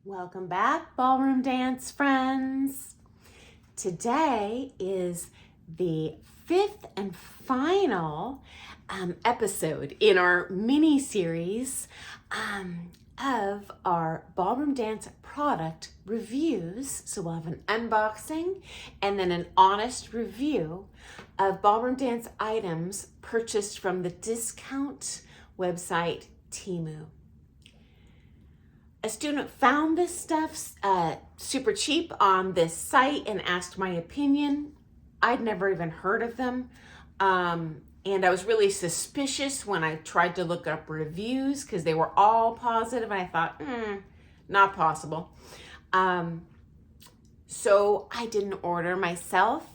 Welcome back, ballroom dance friends. Today is the fifth and final episode in our mini series of our ballroom dance product reviews. So we'll have an unboxing and then an honest review of ballroom dance items purchased from the discount website TEMU. A student found this stuff super cheap on this site and asked my opinion. I'd never even heard of them. And I was really suspicious when I tried to look up reviews because they were all positive. And I thought, not possible. So I didn't order myself.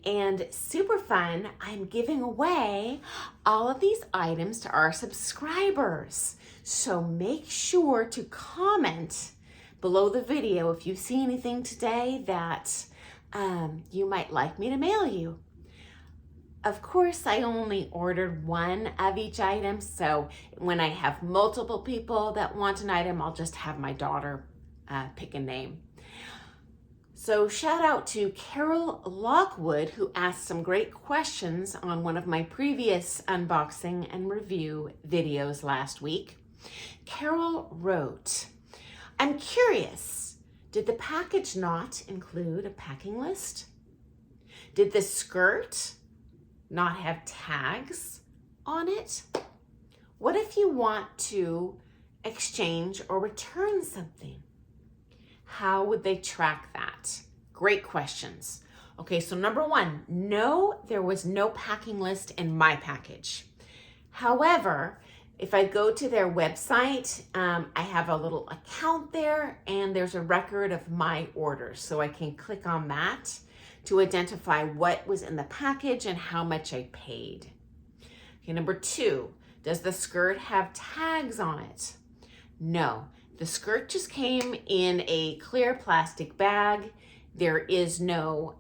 And super fun, I'm giving away all of these items to our subscribers. So make sure to comment below the video if you see anything today that you might like me to mail you. Of course, I only ordered one of each item, so when I have multiple people that want an item, I'll just have my daughter pick a name. So shout out to Carol Lockwood, who asked some great questions on one of my previous unboxing and review videos last week. Carol wrote, I'm curious, did the package not include a packing list? Did the skirt not have tags on it? What if you want to exchange or return something? How would they track that? Great questions. Okay, so number one, no, there was no packing list in my package. However, if I go to their website, I have a little account there and there's a record of my orders. So I can click on that to identify what was in the package and how much I paid. Okay, number two, does the skirt have tags on it? No. The skirt just came in a clear plastic bag. There is no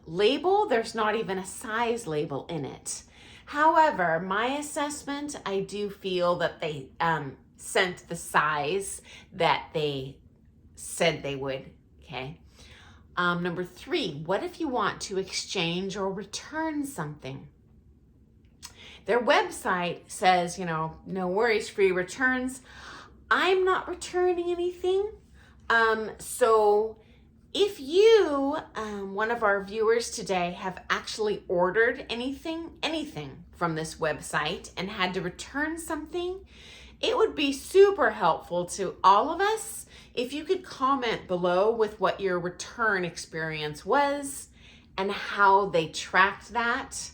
label. There's not even a size label in it. However, my assessment, I do feel that they sent the size that they said they would, okay? Number three, what if you want to exchange or return something? Their website says, no worries, free returns. I'm not returning anything. So if you, one of our viewers today, have actually ordered anything from this website and had to return something, it would be super helpful to all of us if you could comment below with what your return experience was and how they tracked that.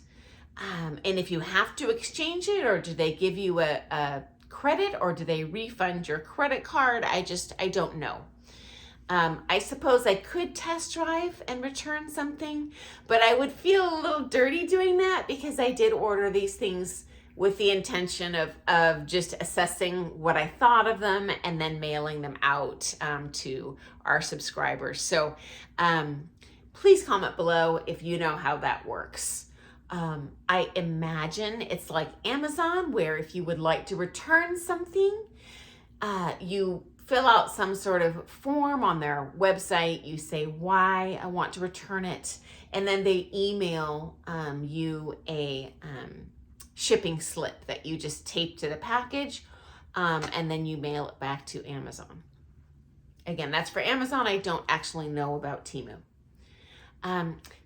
And if you have to exchange it, or do they give you a credit, or do they refund your credit card? I don't know. I suppose I could test drive and return something, but I would feel a little dirty doing that because I did order these things with the intention of just assessing what I thought of them and then mailing them out to our subscribers. So please comment below if you know how that works. I imagine it's like Amazon, where if you would like to return something, you fill out some sort of form on their website. You say why I want to return it, and then they email you a shipping slip that you just tape to the package, and then you mail it back to Amazon. Again, that's for Amazon. I don't actually know about TEMU.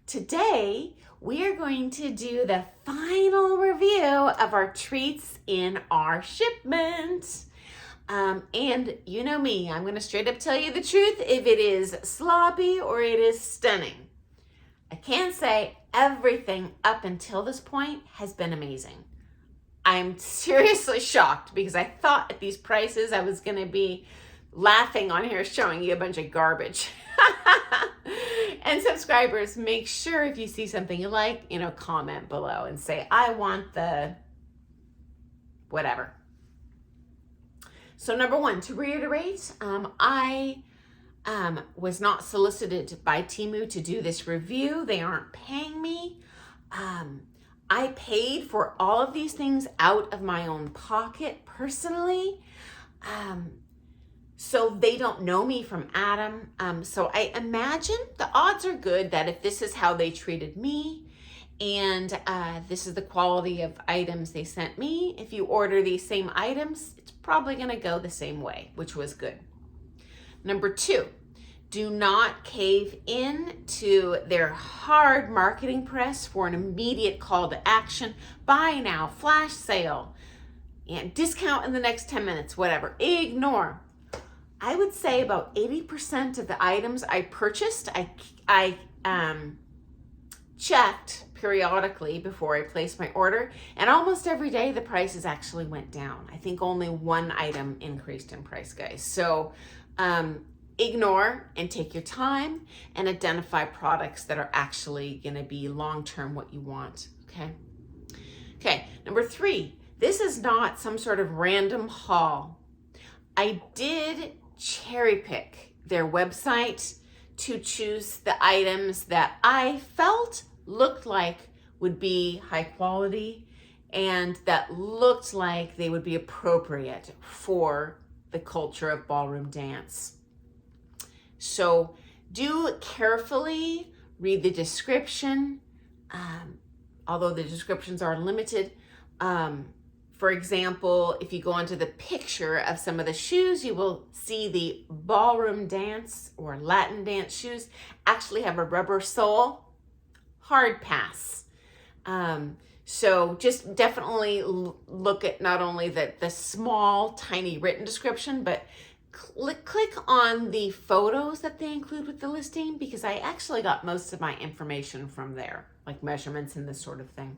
Today, we are going to do the final review of our treats in our shipment. And you know me, I'm going to straight up tell you the truth if it is sloppy or it is stunning. I can't say everything up until this point has been amazing. I'm seriously shocked because I thought at these prices I was going to be laughing on here showing you a bunch of garbage. And subscribers, make sure if you see something you like, comment below and say, I want the whatever. So number one, to reiterate, I was not solicited by TEMU to do this review. They aren't paying me. I paid for all of these things out of my own pocket personally. So they don't know me from Adam. So I imagine the odds are good that if this is how they treated me, and this is the quality of items they sent me, if you order these same items, it's probably gonna go the same way, which was good. Number 2, do not cave in to their hard marketing press for an immediate call to action. Buy now, flash sale, and discount in the next 10 minutes, whatever. Ignore. I would say about 80% of the items I purchased, I checked periodically before I placed my order, and almost every day the prices actually went down. I think only one item increased in price, guys. So ignore and take your time and identify products that are actually going to be long-term what you want. Okay, number 3, this is not some sort of random haul. I did cherry pick their website to choose the items that I felt looked like would be high quality and that looked like they would be appropriate for the culture of ballroom dance. So do carefully read the description, although the descriptions are limited. For example, if you go onto the picture of some of the shoes, you will see the ballroom dance or Latin dance shoes actually have a rubber sole. Hard pass. So just definitely look at not only the small, tiny written description, but click on the photos that they include with the listing, because I actually got most of my information from there, like measurements and this sort of thing.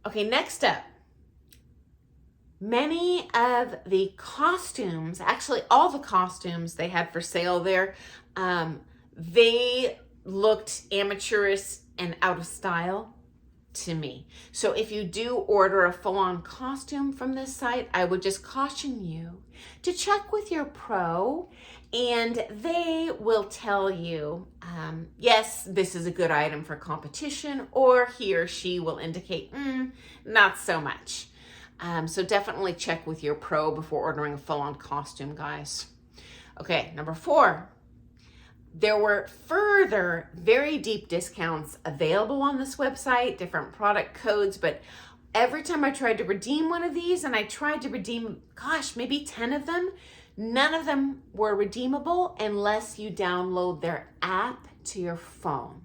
Okay, next up, many of the costumes, actually all the costumes they had for sale there, they looked amateurish and out of style to me. So if you do order a full-on costume from this site, I would just caution you to check with your pro, and they will tell you, yes, this is a good item for competition, or he or she will indicate, not so much. So definitely check with your pro before ordering a full-on costume, guys. Okay, number 4. There were further very deep discounts available on this website, different product codes, but every time I tried to redeem one of these, and I tried to redeem, gosh, maybe 10 of them, none of them were redeemable unless you download their app to your phone.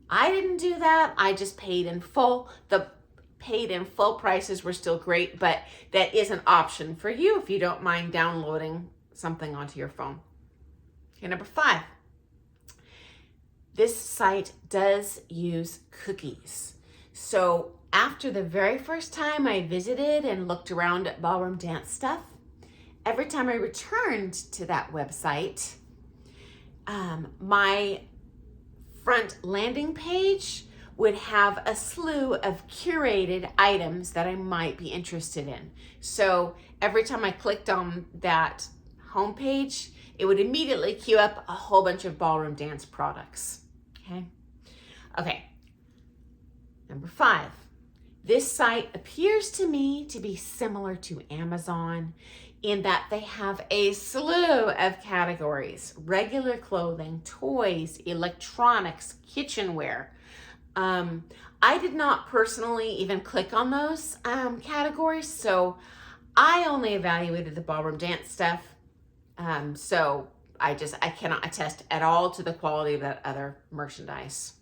I didn't do that. I just paid in full. The paid in full prices were still great, but that is an option for you if you don't mind downloading something onto your phone. Okay, number 5. This site does use cookies. So after the very first time I visited and looked around at ballroom dance stuff, every time I returned to that website, my front landing page would have a slew of curated items that I might be interested in. So every time I clicked on that homepage, it would immediately queue up a whole bunch of ballroom dance products. Okay. Number 5. This site appears to me to be similar to Amazon in that they have a slew of categories: regular clothing, toys, electronics, kitchenware. I did not personally even click on those categories, so I only evaluated the ballroom dance stuff. So I cannot attest at all to the quality of that other merchandise.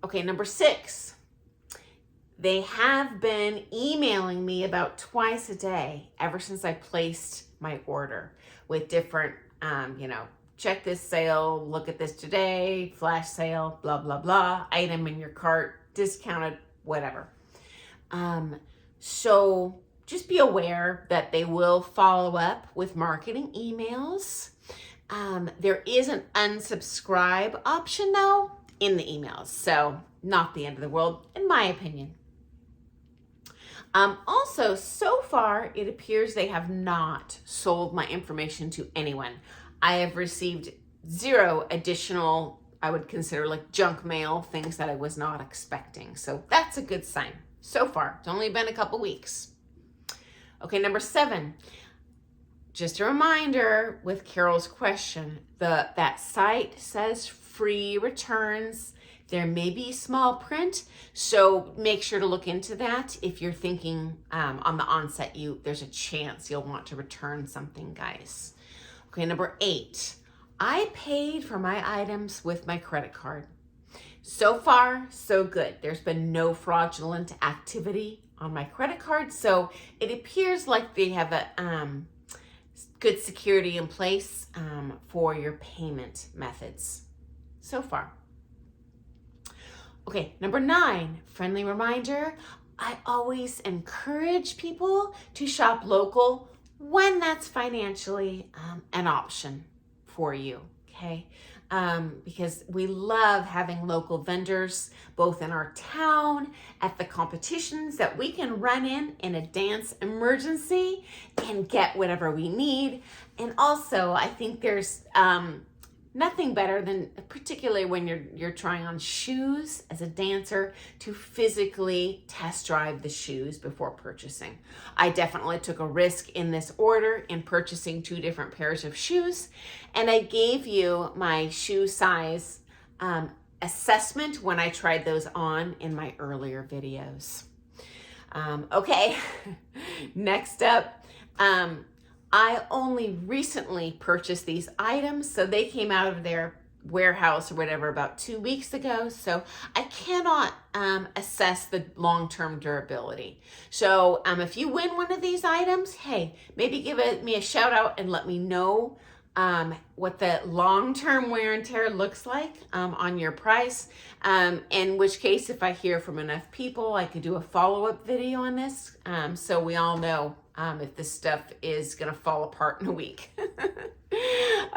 Okay, number 6. They have been emailing me about twice a day ever since I placed my order with different, check this sale, look at this today, flash sale, blah, blah, blah, item in your cart, discounted, whatever. So just be aware that they will follow up with marketing emails. There is an unsubscribe option though in the emails, so not the end of the world, in my opinion. Also, so far, it appears they have not sold my information to anyone. I have received 0 additional, I would consider like junk mail, things that I was not expecting. So that's a good sign so far. It's only been a couple weeks. Okay, number 7. Just a reminder with Carol's question, that site says free returns. There may be small print, so make sure to look into that if you're thinking on the onset there's a chance you'll want to return something, guys. Okay, number 8. I paid for my items with my credit card. So far, so good. There's been no fraudulent activity on my credit card, so it appears like they have a good security in place for your payment methods so far. Okay, number 9, friendly reminder. I always encourage people to shop local when that's financially an option for you, okay? Because we love having local vendors, both in our town, at the competitions that we can run in a dance emergency and get whatever we need. And also, I think there's nothing better than, particularly when you're trying on shoes as a dancer, to physically test drive the shoes before purchasing. I definitely took a risk in this order in purchasing 2 different pairs of shoes, and I gave you my shoe size assessment when I tried those on in my earlier videos. Okay, next up, I only recently purchased these items, so they came out of their warehouse or whatever about 2 weeks ago, so I cannot assess the long-term durability. So if you win one of these items, hey, maybe give me a shout out and let me know what the long-term wear and tear looks like on your price. In which case, if I hear from enough people, I could do a follow-up video on this, so we all know if this stuff is gonna fall apart in a week.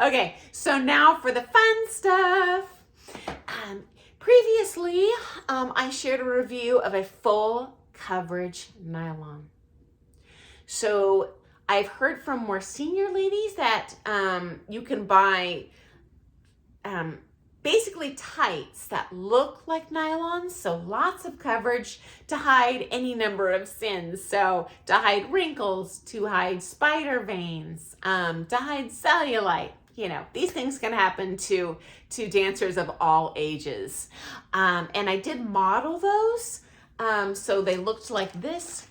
Okay, so now for the fun stuff. Previously, I shared a review of a full coverage nylon. So I've heard from more senior ladies that you can buy basically tights that look like nylon, so lots of coverage to hide any number of sins. So to hide wrinkles, to hide spider veins, to hide cellulite. You know, these things can happen to dancers of all ages. And I did model those, so they looked like this.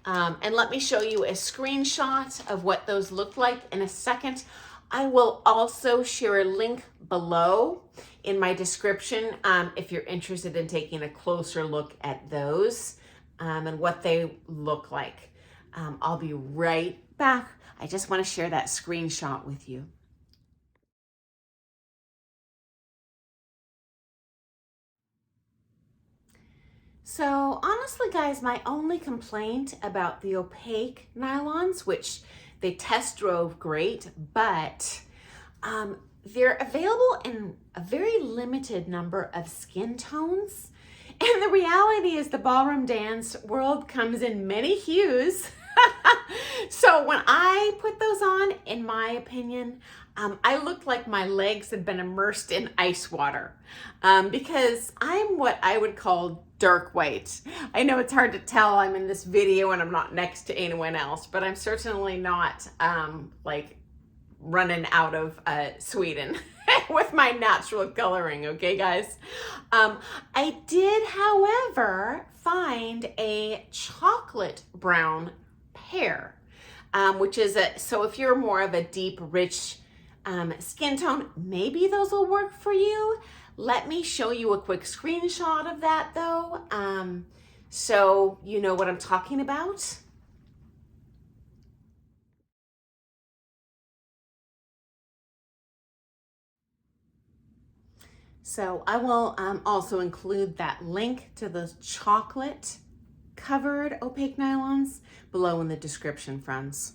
And let me show you a screenshot of what those look like in a second. I will also share a link below in my description if you're interested in taking a closer look at those and what they look like. I'll be right back. I just want to share that screenshot with you. So honestly, guys, my only complaint about the opaque nylons, which they test drove great, but they're available in a very limited number of skin tones. And the reality is the ballroom dance world comes in many hues. So when I put those on, in my opinion, I looked like my legs had been immersed in ice water because I'm what I would call dark white. I know it's hard to tell, I'm in this video and I'm not next to anyone else, but I'm certainly not like running out of Sweden with my natural coloring, okay guys? I did, however, find a chocolate brown pair, which is so if you're more of a deep, rich skin tone, maybe those will work for you. Let me show you a quick screenshot of that though, so you know what I'm talking about. So I will also include that link to those chocolate covered opaque nylons below in the description, friends.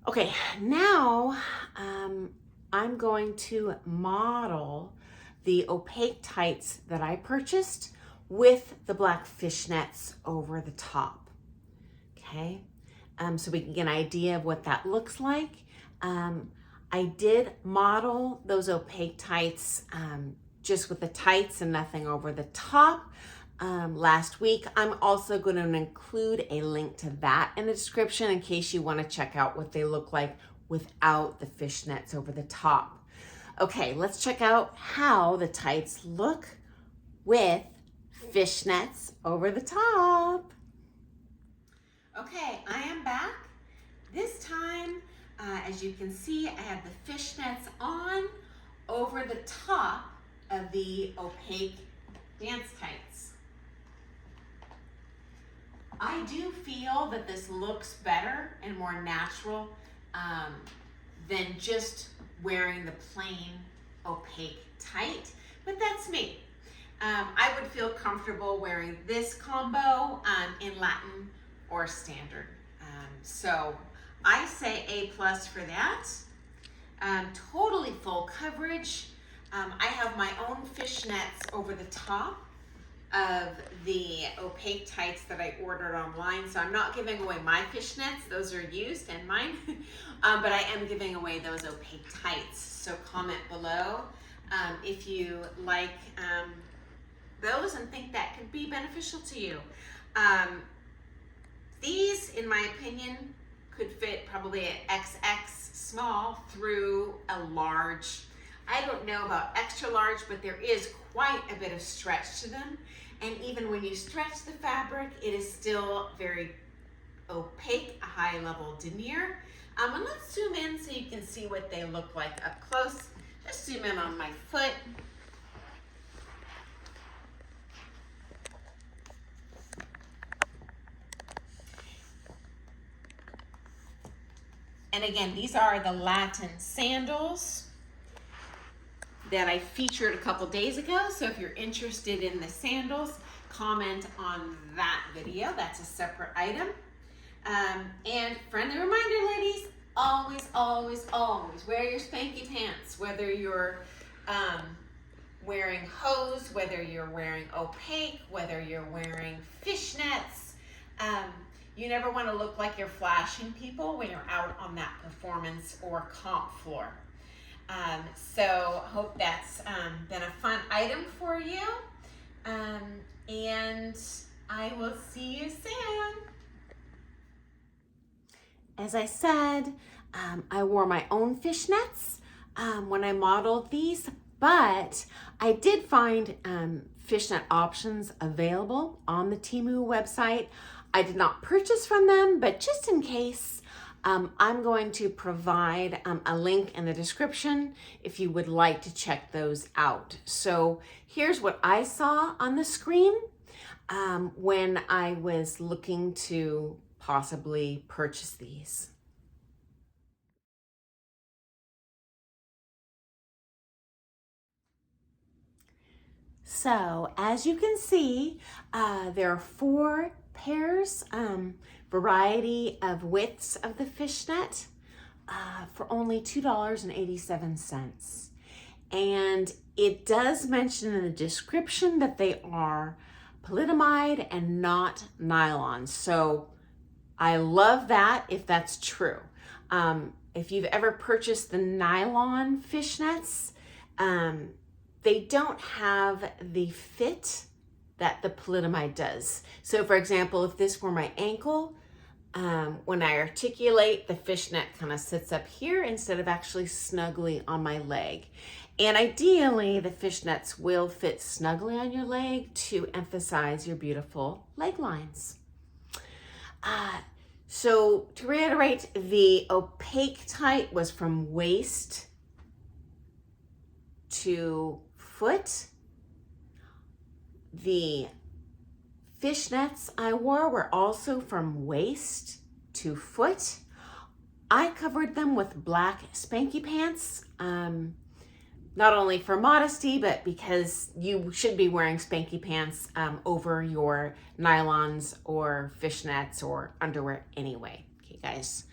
Okay, now I'm going to model the opaque tights that I purchased with the black fishnets over the top. Okay, so we can get an idea of what that looks like. I did model those opaque tights just with the tights and nothing over the top. last week. I'm also going to include a link to that in the description in case you want to check out what they look like without the fishnets over the top. Okay, let's check out how the tights look with fishnets over the top. Okay, I am back. This time, as you can see, I have the fishnets on over the top of the opaque dance tights. I do feel that this looks better and more natural than just wearing the plain opaque tight, but that's me. I would feel comfortable wearing this combo in Latin or standard. So I say A+ for that. Totally full coverage. I have my own fishnets over the top of the opaque tights that I ordered online. So I'm not giving away my fishnets, those are used and mine, but I am giving away those opaque tights. So comment below if you like those and think that could be beneficial to you. These, in my opinion, could fit probably an XX small through a large. I don't know about extra large, but there is quite a bit of stretch to them. And even when you stretch the fabric, it is still very opaque, a high level denier. And let's zoom in so you can see what they look like up close. Just zoom in on my foot. And again, these are the Latin sandals that I featured a couple days ago. So if you're interested in the sandals, comment on that video. That's a separate item. And friendly reminder, ladies, always, always, always wear your spanky pants, whether you're wearing hose, whether you're wearing opaque, whether you're wearing fishnets. You never want to look like you're flashing people when you're out on that performance or comp floor. So hope that's been a fun item for you. And I will see you soon. As I said, I wore my own fishnets when I modeled these, but I did find fishnet options available on the TEMU website. I did not purchase from them, but just in case, I'm going to provide a link in the description if you would like to check those out. So here's what I saw on the screen when I was looking to possibly purchase these. So as you can see, there are 4 pairs, variety of widths of the fishnet for only $2.87. And it does mention in the description that they are polyamide and not nylon. So I love that if that's true. If you've ever purchased the nylon fishnets, they don't have the fit that the polyamide does. So for example, if this were my ankle, when I articulate, the fishnet kind of sits up here instead of actually snugly on my leg. And ideally, the fishnets will fit snugly on your leg to emphasize your beautiful leg lines. So to reiterate, the opaque tight was from waist to foot. The fishnets I wore were also from waist to foot. I covered them with black spanky pants, not only for modesty, but because you should be wearing spanky pants over your nylons or fishnets or underwear anyway. Okay, guys.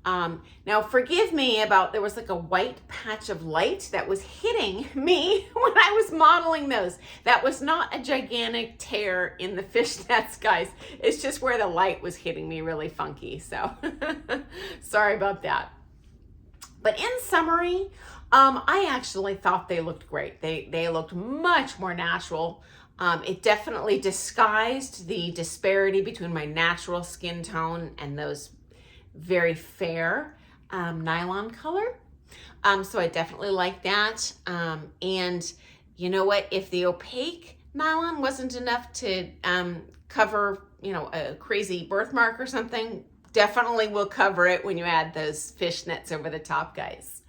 Now forgive me about, there was like a white patch of light that was hitting me when I was modeling those. That was not a gigantic tear in the fishnets, guys. It's just where the light was hitting me really funky. So sorry about that. But in summary, I actually thought they looked great. They looked much more natural It definitely disguised the disparity between my natural skin tone and those very fair nylon color. So I definitely like that. And you know what? If the opaque nylon wasn't enough to cover, you know, a crazy birthmark or something, definitely will cover it when you add those fishnets over the top, guys.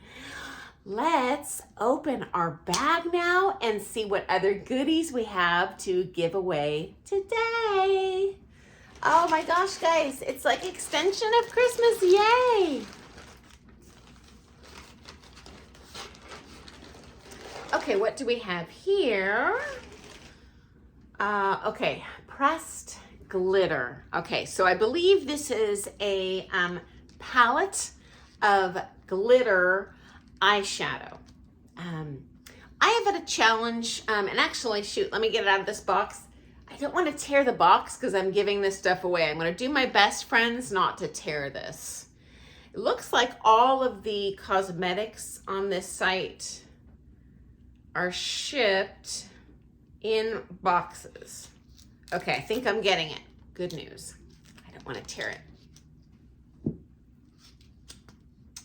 Let's open our bag now and see what other goodies we have to give away today. Oh my gosh, guys, it's like extension of Christmas, yay! Okay, what do we have here? Okay, pressed glitter. Okay, so I believe this is a palette of glitter eyeshadow. I have had a challenge, and actually, shoot, let me get it out of this box. I don't want to tear the box because I'm giving this stuff away. I'm going to do my best, friends, not to tear this. It looks like all of the cosmetics on this site are shipped in boxes. Okay, I think I'm getting it. Good news. I don't want to tear it.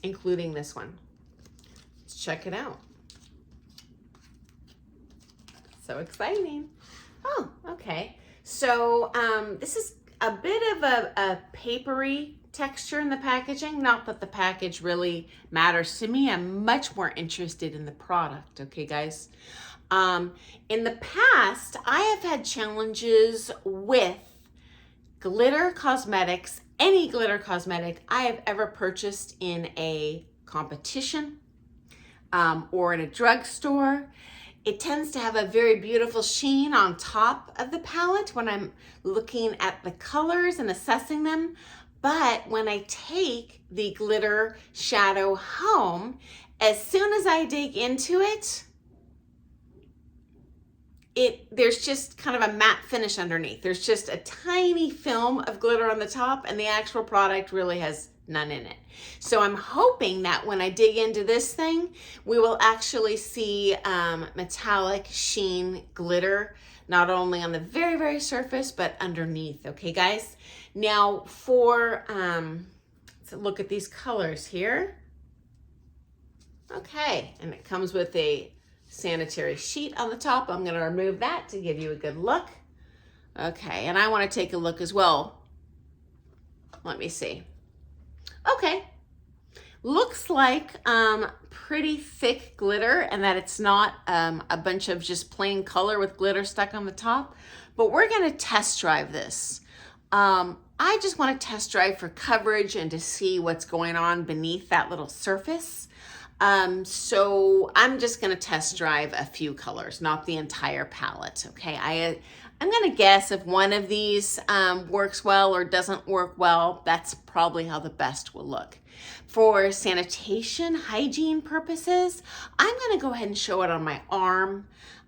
Including this one. Let's check it out. So exciting. Oh, okay. So this is a bit of a papery texture in the packaging. Not that the package really matters to me. I'm much more interested in the product, okay, guys? In the past, I have had challenges with glitter cosmetics, any glitter cosmetic I have ever purchased in a competition or in a drugstore. It tends to have a very beautiful sheen on top of the palette when I'm looking at the colors and assessing them. But when I take the glitter shadow home, as soon as I dig into it, there's just kind of a matte finish underneath. There's just a tiny film of glitter on the top, and the actual product really has none in it. So I'm hoping that when I dig into this thing, we will actually see metallic sheen glitter, not only on the very, very surface, but underneath. Okay, guys? Now for, let's look at these colors here. Okay, and it comes with a sanitary sheet on the top. I'm going to remove that to give you a good look. Okay, and I want to take a look as well. Let me see. Okay, looks like pretty thick glitter, and that it's not a bunch of just plain color with glitter stuck on the top, but we're going to test drive this. I just want to test drive for coverage and to see what's going on beneath that little surface. So I'm just going to test drive a few colors, not the entire palette. Okay. I'm going to guess if one of these, works well or doesn't work well, that's probably how the best will look. For sanitation, hygiene purposes, I'm going to go ahead and show it on my arm,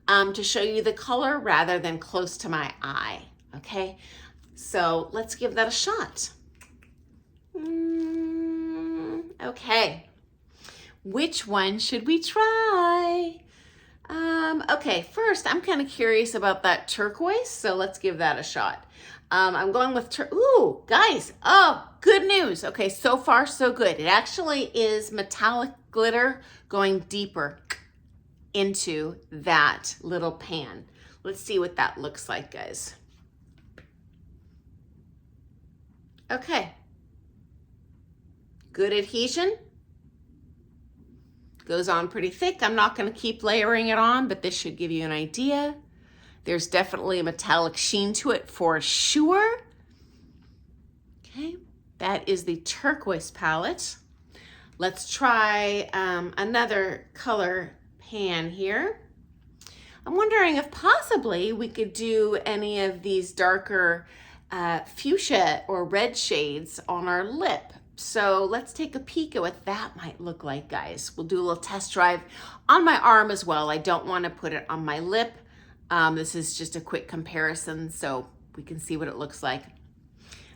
to show you the color rather than close to my eye. Okay. So let's give that a shot. Okay. Which one should we try? Okay, first, I'm kind of curious about that turquoise, so let's give that a shot. I'm going with, ooh, guys, oh, good news. Okay, so far, so good. It actually is metallic glitter going deeper into that little pan. Let's see what that looks like, guys. Okay. Good adhesion. Goes on pretty thick. I'm not going to keep layering it on, but this should give you an idea. There's definitely a metallic sheen to it for sure. Okay, that is the turquoise palette. Let's try another color pan here. I'm wondering if possibly we could do any of these darker fuchsia or red shades on our lip. So let's take a peek at what that might look like, guys. We'll do a little test drive on my arm as well. I don't want to put it on my lip. This is just a quick comparison so we can see what it looks like.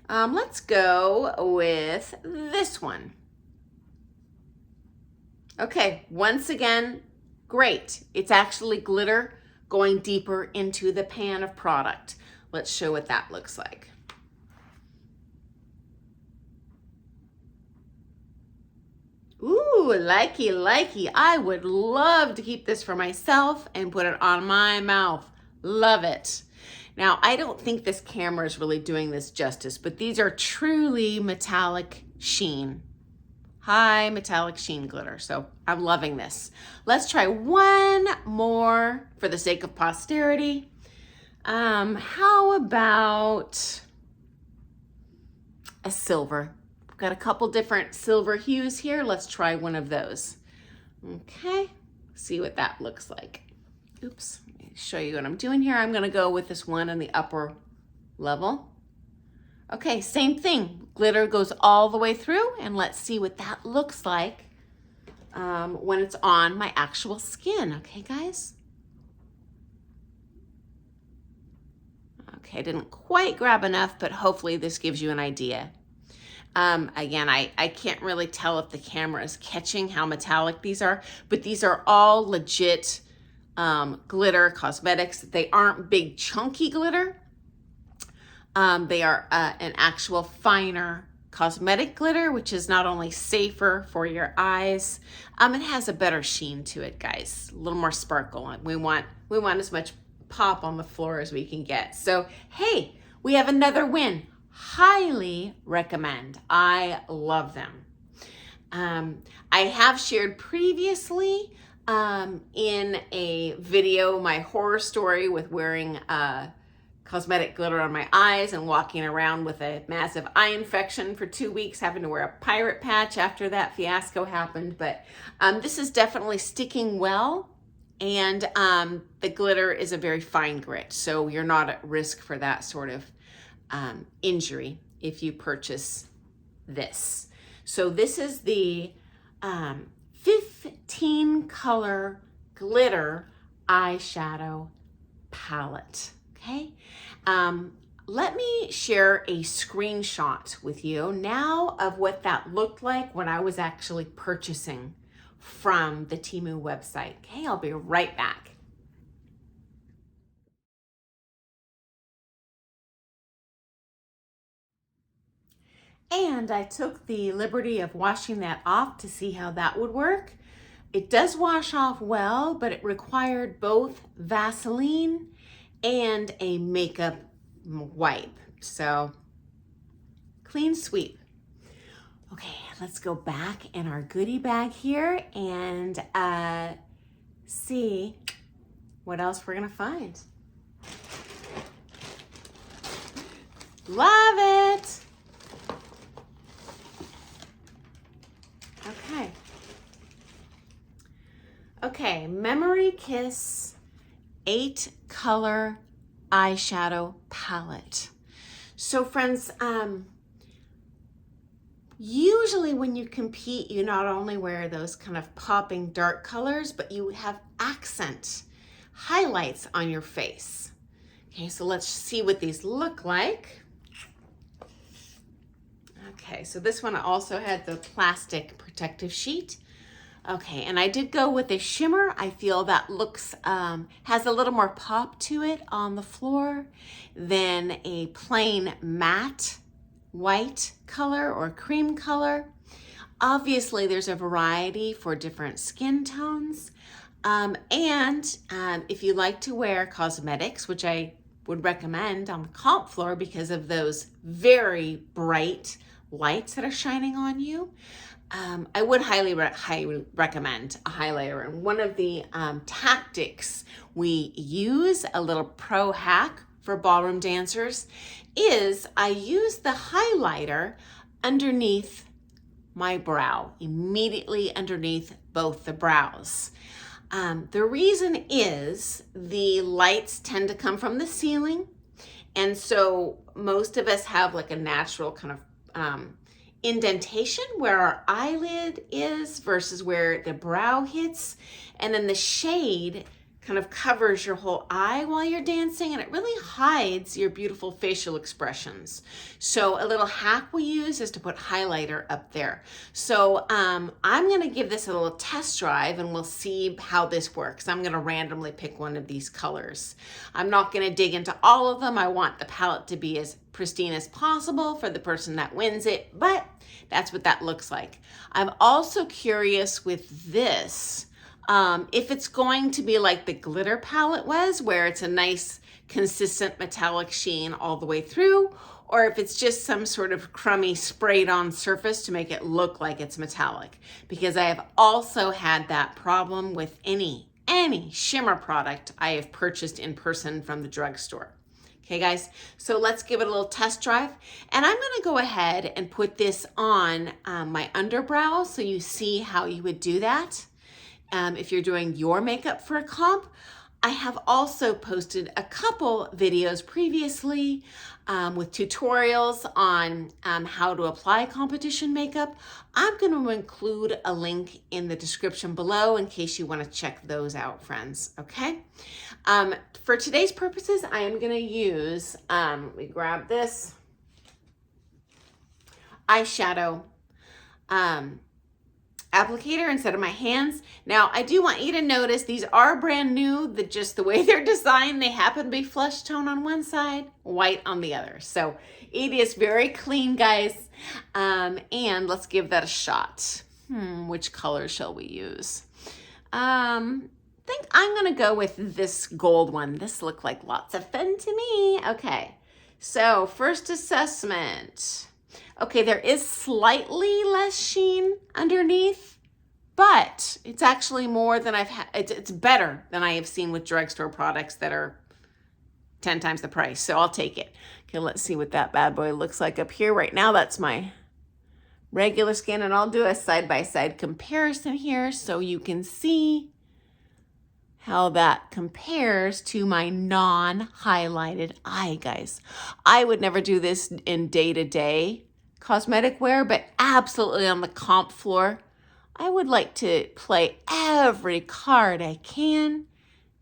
Let's go with this one. Okay, once again, great. It's actually glitter going deeper into the pan of product. Let's show what that looks like. Ooh, likey, likey. I would love to keep this for myself and put it on my mouth. Love it. Now, I don't think this camera is really doing this justice, but these are truly metallic sheen. High metallic sheen glitter. So I'm loving this. Let's try one more for the sake of posterity. How about a silver? I've got a couple different silver hues here. Let's try one of those. Okay, see what that looks like. Oops, let me show you what I'm doing here. I'm gonna go with this one in the upper level. Okay, same thing. Glitter goes all the way through, and let's see what that looks like when it's on my actual skin. Okay, guys? Okay, I didn't quite grab enough, but hopefully this gives you an idea. Again, I can't really tell if the camera is catching how metallic these are, but these are all legit glitter cosmetics. They aren't big chunky glitter. They are an actual finer cosmetic glitter, which is not only safer for your eyes, it has a better sheen to it, guys. A little more sparkle. We want as much pop on the floor as we can get. So, hey, we have another win. Highly recommend. I love them. I have shared previously in a video my horror story with wearing cosmetic glitter on my eyes and walking around with a massive eye infection for 2 weeks, having to wear a pirate patch after that fiasco happened. But this is definitely sticking well, and the glitter is a very fine grit, so you're not at risk for that sort of injury if you purchase this. So this is the 15 color glitter eyeshadow palette. Okay, let me share a screenshot with you now of what that looked like when I was actually purchasing from the TEMU website. Okay, I'll be right back. And I took the liberty of washing that off to see how that would work. It does wash off well, but it required both Vaseline and a makeup wipe. So, clean sweep. Okay, let's go back in our goodie bag here and see what else we're gonna find. Love it! Okay. Okay, Memory Kiss 8 color eyeshadow palette. So friends, usually when you compete, you not only wear those kind of popping dark colors, but you have accent highlights on your face. Okay, so let's see what these look like. Okay, so this one also had the plastic protective sheet. Okay, and I did go with a shimmer. I feel that looks, has a little more pop to it on the floor than a plain matte white color or cream color. Obviously, there's a variety for different skin tones. If you like to wear cosmetics, which I would recommend on the comp floor because of those very bright lights that are shining on you, I would highly recommend a highlighter. And one of the tactics we use, a little pro hack for ballroom dancers, is I use the highlighter underneath my brow, immediately underneath both the brows. The reason is the lights tend to come from the ceiling, and so most of us have like a natural kind of indentation where our eyelid is versus where the brow hits, and then the shade kind of covers your whole eye while you're dancing, and it really hides your beautiful facial expressions. So a little hack we use is to put highlighter up there. So I'm gonna give this a little test drive and we'll see how this works. I'm gonna randomly pick one of these colors. I'm not gonna dig into all of them. I want the palette to be as pristine as possible for the person that wins it, but that's what that looks like. I'm also curious with this, if it's going to be like the glitter palette was, where it's a nice consistent metallic sheen all the way through, or if it's just some sort of crummy sprayed on surface to make it look like it's metallic. Because I have also had that problem with any shimmer product I have purchased in person from the drugstore. Okay guys, so let's give it a little test drive. And I'm gonna go ahead and put this on my underbrow so you see how you would do that. If you're doing your makeup for a comp. I have also posted a couple videos previously with tutorials on how to apply competition makeup. I'm going to include a link in the description below in case you want to check those out, friends, okay? For today's purposes, I am going to use, let me grab this, eyeshadow applicator instead of my hands. Now, I do want you to notice these are brand new, that just the way they're designed, they happen to be flesh tone on one side, white on the other. So it is very clean, guys. And let's give that a shot. Which color shall we use? I think I'm gonna go with this gold one. This looked like lots of fun to me. Okay, so first assessment. Okay, there is slightly less sheen underneath, but it's actually more than I've had. It's better than I have seen with drugstore products that are 10 times the price, so I'll take it. Okay, let's see what that bad boy looks like up here. Right now, that's my regular skin, and I'll do a side-by-side comparison here so you can see how that compares to my non-highlighted eye, guys. I would never do this in day-to-day cosmetic wear, but absolutely on the comp floor. I would like to play every card I can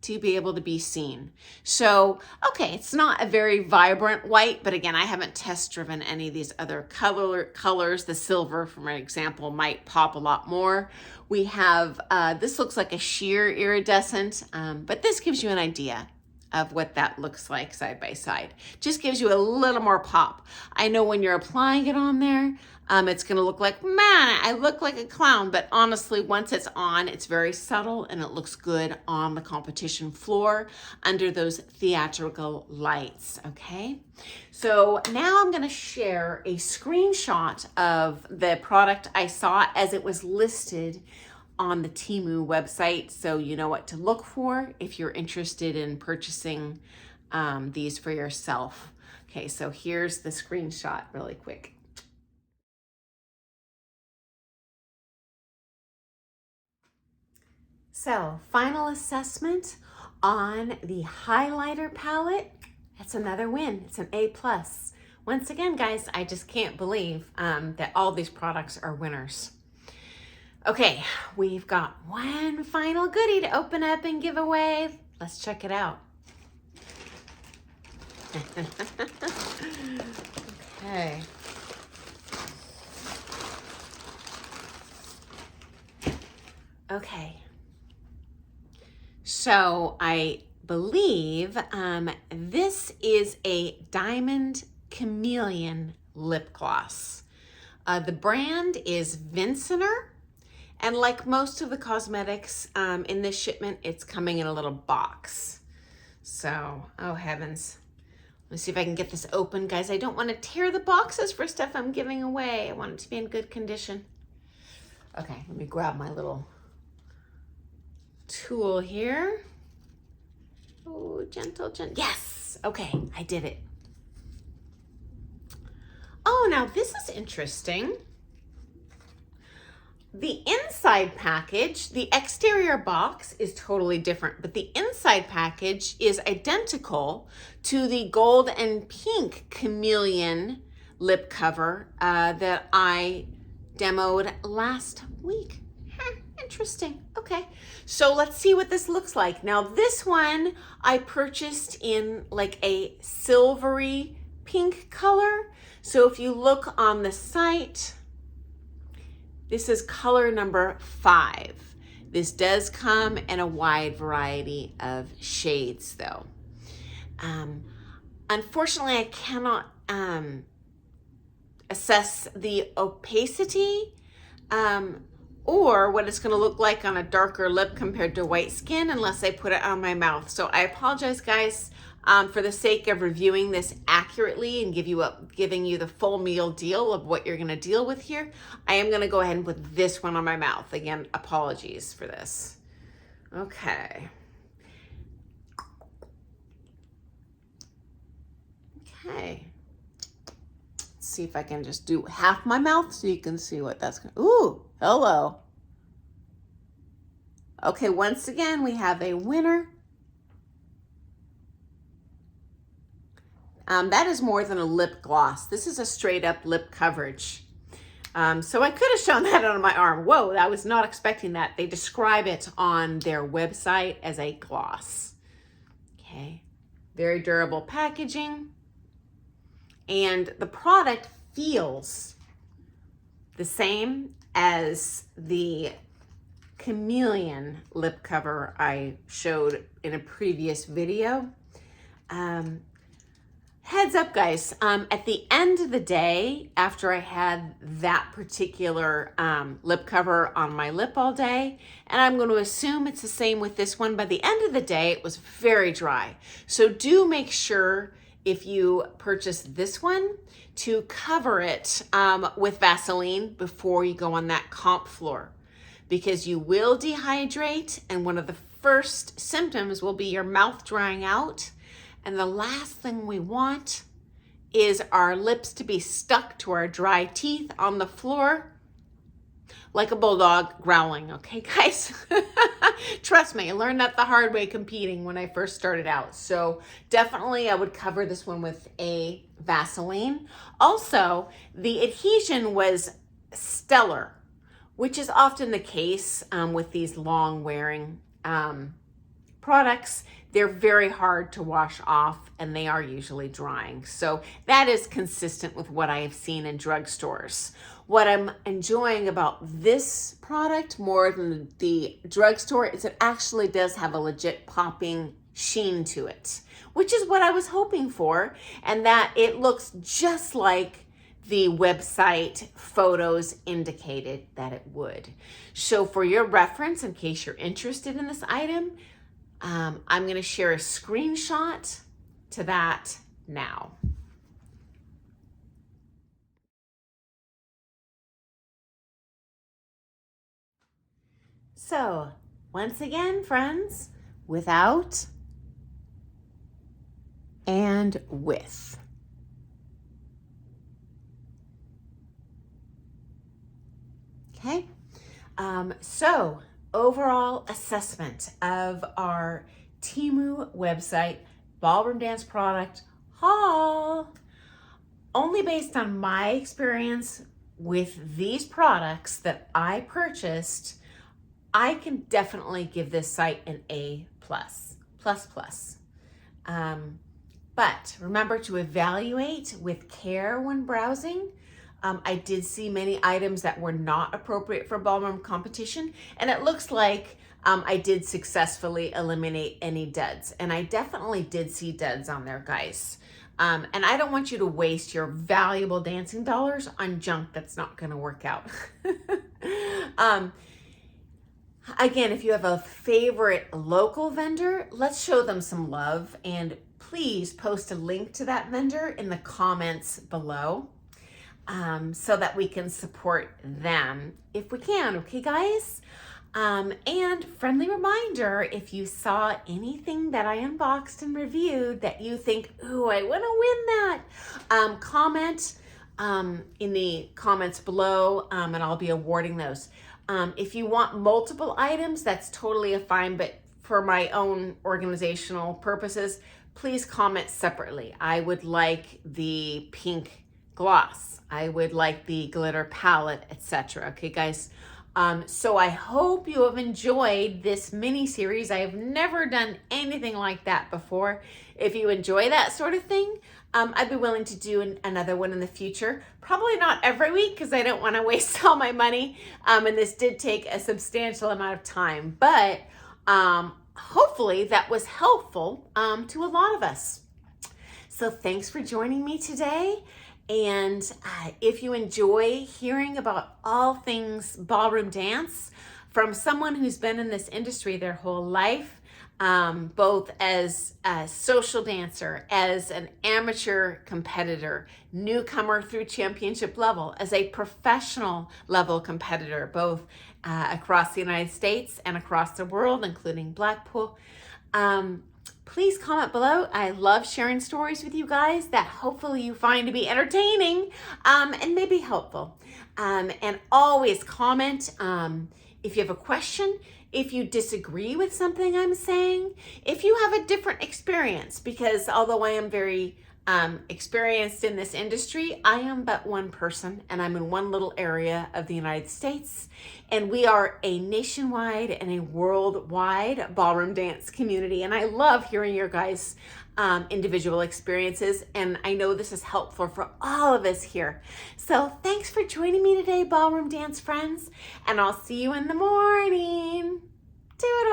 to be able to be seen. So, okay, it's not a very vibrant white, but again, I haven't test driven any of these other colors. The silver, for my example, might pop a lot more. We have, this looks like a sheer iridescent, but this gives you an idea of what that looks like side by side. Just gives you a little more pop. I know when you're applying it on there, it's gonna look like, man, I look like a clown, but honestly, once it's on, it's very subtle and it looks good on the competition floor under those theatrical lights, okay? So now I'm gonna share a screenshot of the product I saw as it was listed on the TEMU website, so you know what to look for if you're interested in purchasing these for yourself. Okay, so here's the screenshot really quick. So, final assessment on the highlighter palette. That's another win. It's an A+. Once again, guys, I just can't believe that all these products are winners. Okay, we've got one final goodie to open up and give away. Let's check it out. Okay. Okay. So I believe this is a Diamond Chameleon lip gloss. The brand is Vincenter. And like most of the cosmetics in this shipment, it's coming in a little box. So, oh heavens. Let me see if I can get this open, guys. I don't want to tear the boxes for stuff I'm giving away. I want it to be in good condition. Okay, let me grab my little tool here. Oh, gentle, gentle. Yes! Okay, I did it. Oh, now this is interesting. The inside package, the exterior box is totally different, but the inside package is identical to the gold and pink chameleon lip cover that I demoed last week. Interesting. Okay, so let's see what this looks like. Now this one I purchased in like a silvery pink color. So if you look on the site, this is color number 5. This does come in a wide variety of shades though. Unfortunately, I cannot assess the opacity or what it's going to look like on a darker lip compared to white skin unless I put it on my mouth. So I apologize, guys, for the sake of reviewing this accurately and giving you the full meal deal of what you're going to deal with here. I am going to go ahead and put this one on my mouth. Again, apologies for this. Okay. Okay. Let's see if I can just do half my mouth so you can see what that's going to... Ooh, hello. Okay, once again, we have a winner. That is more than a lip gloss. This is a straight up lip coverage. So I could have shown that on my arm. Whoa, I was not expecting that. They describe it on their website as a gloss. Okay, very durable packaging. And the product feels the same as the Chameleon lip cover I showed in a previous video. Heads up, guys, at the end of the day, after I had that particular lip cover on my lip all day, and I'm going to assume it's the same with this one, by the end of the day, it was very dry. So do make sure if you purchase this one to cover it with Vaseline before you go on that comp floor, because you will dehydrate, and one of the first symptoms will be your mouth drying out. And the last thing we want is our lips to be stuck to our dry teeth on the floor like a bulldog growling, okay, guys? Trust me, I learned that the hard way competing when I first started out. So definitely I would cover this one with a Vaseline. Also, the adhesion was stellar, which is often the case with these long wearing products. They're very hard to wash off and they are usually drying. So that is consistent with what I have seen in drugstores. What I'm enjoying about this product more than the drugstore is it actually does have a legit popping sheen to it, which is what I was hoping for, and that it looks just like the website photos indicated that it would. So for your reference, in case you're interested in this item, I'm going to share a screenshot to that now. So once again, friends, without and with. Okay, so overall assessment of our TEMU website ballroom dance product haul. Only based on my experience with these products that I purchased, I can definitely give this site an A++. But remember to evaluate with care when browsing. I did see many items that were not appropriate for ballroom competition, and it looks like I did successfully eliminate any duds, and I definitely did see duds on there, guys. And I don't want you to waste your valuable dancing dollars on junk that's not going to work out. Again, if you have a favorite local vendor, let's show them some love, and please post a link to that vendor in the comments below. So that we can support them if we can, okay, guys? And friendly reminder, if you saw anything that I unboxed and reviewed that you think, ooh, I want to win that, comment in the comments below, and I'll be awarding those. If you want multiple items, that's totally fine, but for my own organizational purposes, please comment separately. I would like the pink gloss. I would like the glitter palette, etc. Okay, guys? So I hope you have enjoyed this mini series. I have never done anything like that before. If you enjoy that sort of thing, I'd be willing to do another one in the future. Probably not every week because I don't want to waste all my money. And this did take a substantial amount of time, but hopefully that was helpful to a lot of us. So thanks for joining me today. And if you enjoy hearing about all things ballroom dance from someone who's been in this industry their whole life, both as a social dancer, as an amateur competitor, newcomer through championship level, as a professional level competitor, both across the United States and across the world, including Blackpool, please comment below. I love sharing stories with you guys that hopefully you find to be entertaining and maybe helpful. And always comment if you have a question, if you disagree with something I'm saying, if you have a different experience, because although I am very experienced in this industry, I am but one person and I'm in one little area of the United States, and we are a nationwide and a worldwide ballroom dance community, and I love hearing your guys' individual experiences, and I know this is helpful for all of us here. So thanks for joining me today, ballroom dance friends, and I'll see you in the morning. Toodles.